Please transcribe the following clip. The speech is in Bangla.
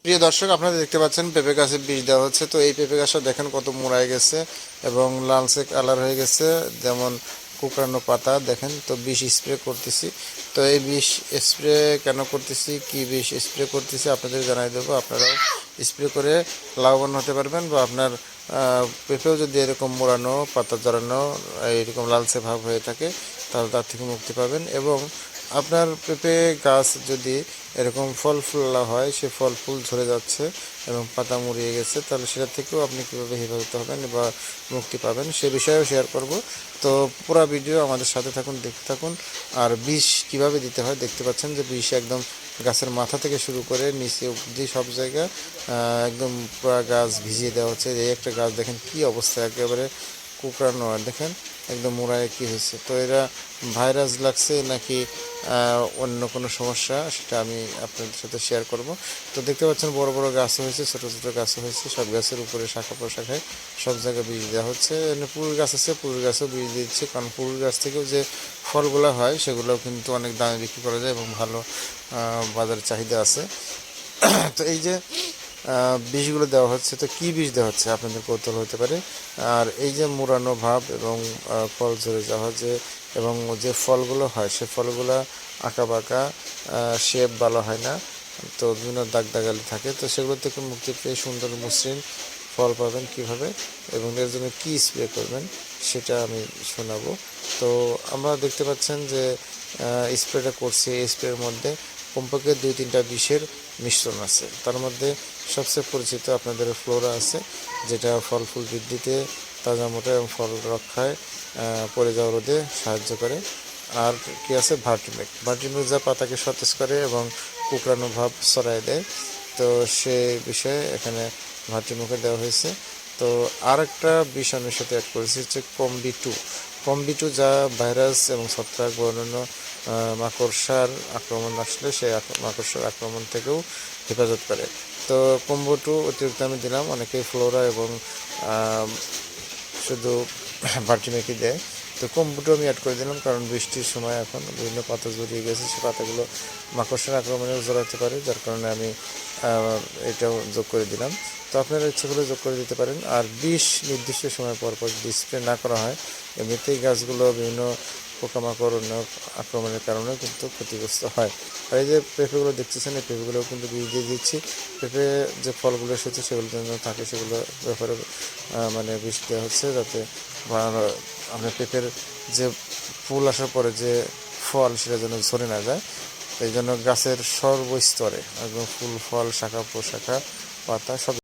প্রিয় দর্শক, আপনারা দেখতে পাচ্ছেন পেঁপে গাছে বীজ দেওয়া হচ্ছে। তো এই পেঁপে গাছটা দেখেন কত মোড়ায় গেছে এবং লালচে কালার হয়ে গেছে, যেমন কুকড়ানো পাতা। দেখেন, তো বিষ স্প্রে করতেছি। তো এই বিষ স্প্রে কেন করতেছি, কি বিষ স্প্রে করতেছি আপনাদের জানাই দেবো। আপনারাও স্প্রে করে লাভবান হতে পারবেন, বা আপনার পেঁপেও যদি এরকম মোড়ানো, পাতা জড়ানো, এরকম লালচে ভাব হয়ে থাকে, তাহলে তার থেকে মুক্তি পাবেন। এবং আপনার পেঁপে গাছ যদি এরকম ফল ফুল হয়, সে ফল ফুল ঝরে যাচ্ছে এবং পাতা মুড়িয়ে গেছে, তাহলে সেটা থেকেও আপনি কীভাবে হেফাজত হবেন বা মুক্তি পাবেন সে বিষয়েও শেয়ার করব। তো পুরো ভিডিও আমাদের সাথে থাকুন, দেখতে থাকুন। আর বিষ কিভাবে দিতে হয় দেখতে পাচ্ছেন যে বিষ একদম গাছের মাথা থেকে শুরু করে নিচে অবধি সব জায়গায় একদম পুরো গাছ ভিজিয়ে দেওয়া হচ্ছে। এই একটা গাছ দেখেন কি অবস্থা, একেবারে কুকড়ানো। আর দেখেন একদম মোড়ায় কী হয়েছে। তো এরা ভাইরাস লাগছে নাকি অন্য কোনো সমস্যা, সেটা আমি আপনাদের সাথে শেয়ার করব। তো দেখতে পাচ্ছেন বড় বড় গাছও হয়েছে, ছোট ছোট গাছও হয়েছে। সব গাছের উপরে শাখা প্রশাখায় সব জায়গায় বীজ দেওয়া হচ্ছে। পুরুষ গাছ আছে, পুরুষ গাছেও বীজ দিচ্ছে, কারণ পুরুষ গাছ থেকেও যে ফলগুলো হয় সেগুলোও কিন্তু অনেক দামে বিক্রি করা যায় এবং ভালো বাজার চাহিদা আছে। তো এই যে বীজগুলো দেওয়া হচ্ছে, তো কী বীজ দেওয়া হচ্ছে আপনাদের কৌতূহল হতে পারে। আর এই যে মোড়ানো ভাব এবং ফল ঝরে যাওয়া এবং যে ফলগুলো হয় সে ফলগুলো আঁকা বাঁকা, শেপ ভালো হয় না, তো বিভিন্ন দাগ দাগালি থাকে। তো সেগুলো থেকে মুক্তি পেয়ে সুন্দর মসৃণ ফল পাবেন কীভাবে এবং এর জন্য কী স্প্রে করবেন সেটা আমি শোনাবো। তো আমরা দেখতে পাচ্ছেন যে স্প্রেটা করছি, এই স্প্রের মধ্যে কমপক্ষে 2-3টা বিষের মিশ্রণ আছে। তার মধ্যে সবচেয়ে পরিচিত আপনাদের ফ্লোরা আছে, যেটা ফল ফুল বৃদ্ধিতে, তাজা মোটা এবং ফল রক্ষায়, পড়ে যাওয়া রোধে সাহায্য করে। আর কি আছে, ভার্টিমেক। ভার্টিমেক যা পাতাকে সতেজ করে এবং কুকড়ানো ভাব সরায় দেয়। তো সে বিষয়ে এখানে ভার্টিমেকে দেওয়া হয়েছে। তো আর একটা বিষ আমি সাথে অ্যাড করেছি, হচ্ছে কম্বি 2। কম্বি 2 যা ভাইরাস এবং ছত্রাক বা অন্যান্য মাকড়সার আক্রমণ আসলে সেই মাকড়সার আক্রমণ থেকেও হেফাজত করে। তো কম্বো 2 অতিরিক্ত আমি দিলাম। অনেকেই ফ্লোরা এবং শুধু ভার্টিমেকি দেয়। তো কম্বো 2 আমি অ্যাড করে দিলাম, কারণ বৃষ্টির সময় এখন বিভিন্ন পাতা জড়িয়ে গেছে, সেই পাতাগুলো মাকড়সার আক্রমণেও জড়াতে পারে, যার কারণে আমি এটাও যোগ করে দিলাম। তো আপনারা ইচ্ছে করে যোগ করে দিতে পারেন। আর বিষ নির্দিষ্ট সময় পর পর যদি স্প্রে না করা হয়, এমনিতেই গাছগুলো বিভিন্ন পোকামাকড় অন্য আক্রমণের কারণে কিন্তু ক্ষতিগ্রস্ত হয়। আর এই যে পেঁপেগুলো দেখতেছেন, এই পেঁপেগুলোও কিন্তু বীজ দিয়ে দিচ্ছি। পেঁপে যে ফলগুলো এসেছে সেগুলো যেন থাকে, সেগুলো ব্যাপারে মানে বিষ দেওয়া হচ্ছে, যাতে আপনার পেঁপের যে ফুল আসার পরে যে ফল সেটা যেন ঝরে না যায়। এই জন্য গাছের সর্বস্তরে একদম ফুল, ফল, শাখা প্রশাখা, পাতা সব